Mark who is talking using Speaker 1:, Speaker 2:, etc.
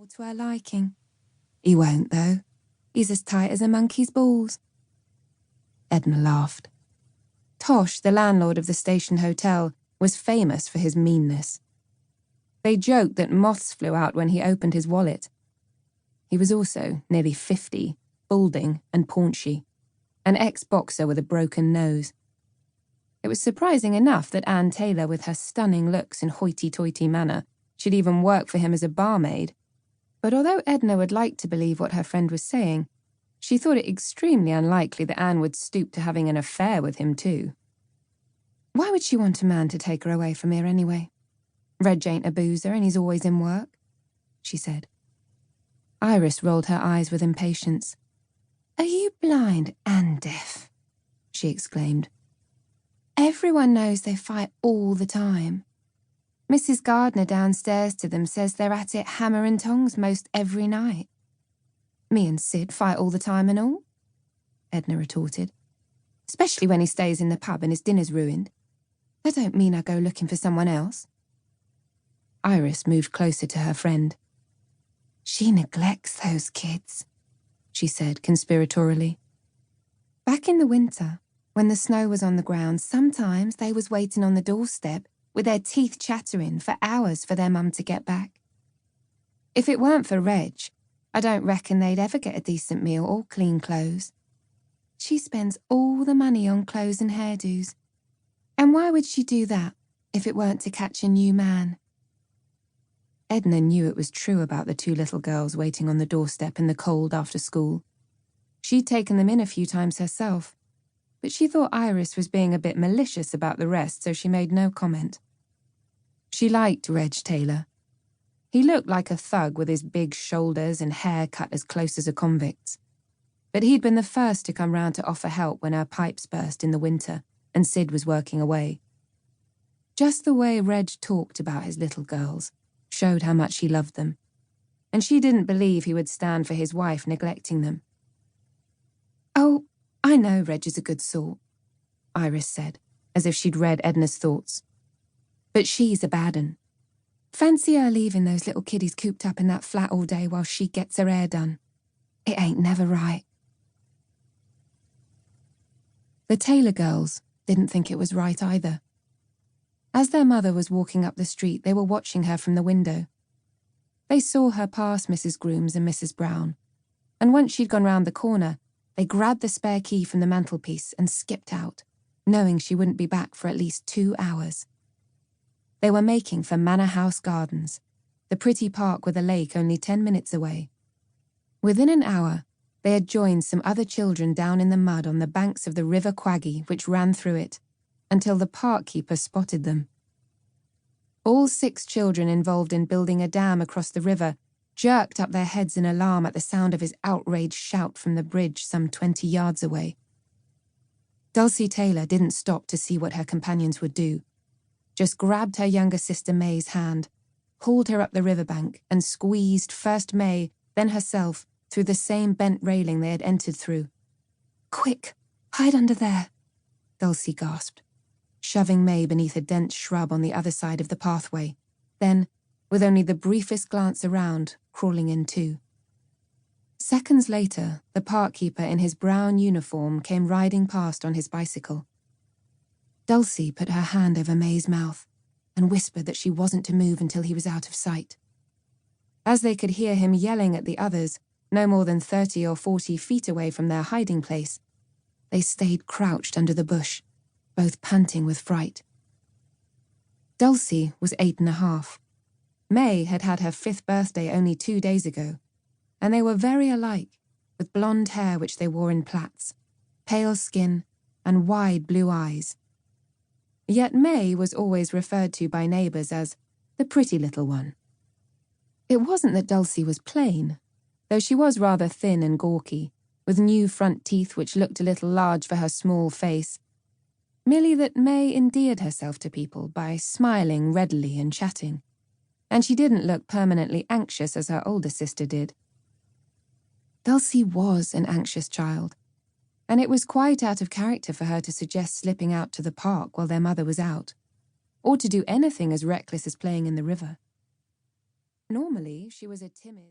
Speaker 1: all to her liking. He won't, though. He's as tight as a monkey's balls. Edna laughed. Tosh, the landlord of the station hotel, was famous for his meanness. They joked that moths flew out when he opened his wallet. He was also nearly 50, balding and paunchy, an ex-boxer with a broken nose. It was surprising enough that Anne Taylor, with her stunning looks and hoity-toity manner, should even work for him as a barmaid. But although Edna would like to believe what her friend was saying, she thought it extremely unlikely that Anne would stoop to having an affair with him too. Why would she want a man to take her away from here anyway? Reg ain't a boozer and he's always in work, she said. Iris rolled her eyes with impatience. Are you blind and deaf? She exclaimed. Everyone knows they fight all the time. Mrs. Gardner downstairs to them says they're at it hammer and tongs most every night. Me and Sid fight all the time and all, Edna retorted. Especially when he stays in the pub and his dinner's ruined. That don't mean I go looking for someone else. Iris moved closer to her friend. She neglects those kids, she said conspiratorially. Back in the winter, when the snow was on the ground, sometimes they was waiting on the doorstep with their teeth chattering for hours for their mum to get back. If it weren't for Reg, I don't reckon they'd ever get a decent meal or clean clothes. She spends all the money on clothes and hairdos. And why would she do that if it weren't to catch a new man? Edna knew it was true about the two little girls waiting on the doorstep in the cold after school. She'd taken them in a few times herself, but she thought Iris was being a bit malicious about the rest, so she made no comment. She liked Reg Taylor. He looked like a thug with his big shoulders and hair cut as close as a convict's. But he'd been the first to come round to offer help when her pipes burst in the winter and Sid was working away. Just the way Reg talked about his little girls showed how much he loved them, and she didn't believe he would stand for his wife neglecting them. Oh, I know Reg is a good sort, Iris said, as if she'd read Edna's thoughts. But she's a bad un. Fancy her leaving those little kiddies cooped up in that flat all day while she gets her hair done. It ain't never right. The Taylor girls didn't think it was right either. As their mother was walking up the street, they were watching her from the window. They saw her pass Mrs. Grooms and Mrs. Brown, and once she'd gone round the corner, they grabbed the spare key from the mantelpiece and skipped out, knowing she wouldn't be back for at least 2 hours. They were making for Manor House Gardens, the pretty park with a lake only 10 minutes away. Within an hour, they had joined some other children down in the mud on the banks of the River Quaggy, which ran through it, until the park keeper spotted them. All 6 children involved in building a dam across the river jerked up their heads in alarm at the sound of his outraged shout from the bridge some 20 yards away. Dulcie Taylor didn't stop to see what her companions would do, just grabbed her younger sister May's hand, hauled her up the riverbank, and squeezed first May, then herself, through the same bent railing they had entered through. Quick, hide under there, Dulcie gasped, shoving May beneath a dense shrub on the other side of the pathway, then, with only the briefest glance around, crawling in too. Seconds later, the park keeper in his brown uniform came riding past on his bicycle. Dulcie put her hand over May's mouth and whispered that she wasn't to move until he was out of sight. As they could hear him yelling at the others, no more than 30 or 40 feet away from their hiding place, they stayed crouched under the bush, both panting with fright. Dulcie was 8.5. May had had her 5th birthday only 2 days ago, and they were very alike, with blonde hair which they wore in plaits, pale skin, and wide blue eyes. Yet May was always referred to by neighbours as the pretty little one. It wasn't that Dulcie was plain, though she was rather thin and gawky, with new front teeth which looked a little large for her small face, merely that May endeared herself to people by smiling readily and chatting, and she didn't look permanently anxious as her older sister did. Dulcie was an anxious child, and it was quite out of character for her to suggest slipping out to the park while their mother was out, or to do anything as reckless as playing in the river. Normally, she was a timid...